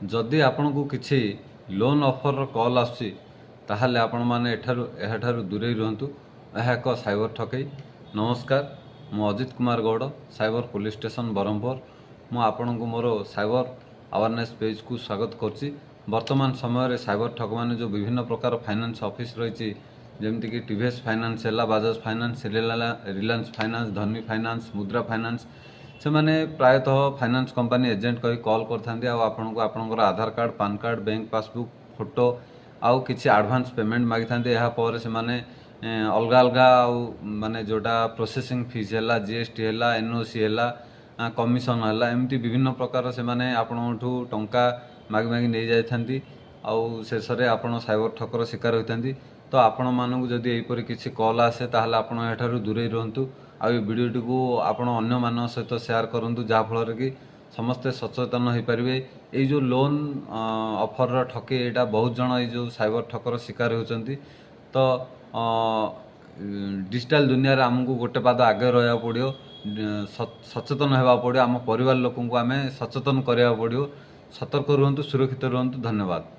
जदि आपण को किसी लोन ऑफर कॉल आसुची ताहले आपण माने एठारु दूरे रुहतु। यह एक साइबर ठकई। नमस्कार, मु Ajit Kumar Gaud, cyber police station Brahmapur. मु आपण को मोर साइबर अवेयरनेस पेज को स्वागत करछि। वर्तमान समय साइबर ठक माने जो विभिन्न प्रकार फाइनेंस ऑफिस रही जमती कि टीवीएस फाइनेंस है, Bajaj finance, Reliance finance, Dhani finance, Mudra finance से माने प्रायतः फाइनेंस कंपनी एजेंट कही कॉल करते आपन को आपनकर Aadhaar card, PAN card, bank passbook, photo आउ किसी एडवांस पेमेंट मागी था से माने अलग अलग माने जोटा प्रोसेसिंग फीस है, जीएसटी है, एनओसी है, कमिशन है, एमती विभिन्न प्रकार से माने आपठू टंका मागी मागी नहीं जाती आउ शेष में आप साइबर ठकर शिकार होती। तो आपण मानक जदि यहीपरि किसी कॉल आसे ताहले आपण एठारु दूरे रुहतु। आ वीडियोटी को आपण अन्य मान सहित शेयर करूँ जहाँफल कि समस्ते सचेतन हो पारे। ये जो लोन ऑफर ठके यहाँ बहुत जन ये जो साइबर ठकर शिकार होती। तो डिजिटल दुनिया रे आमको गोटे पाद आगे रहा पड़ो, सचेतन होगा पड़ो, आम परिवार लोक आम सचेतन करा पड़ो। सतर्क रुहतु, सुरक्षित रुहतु। धन्यवाद।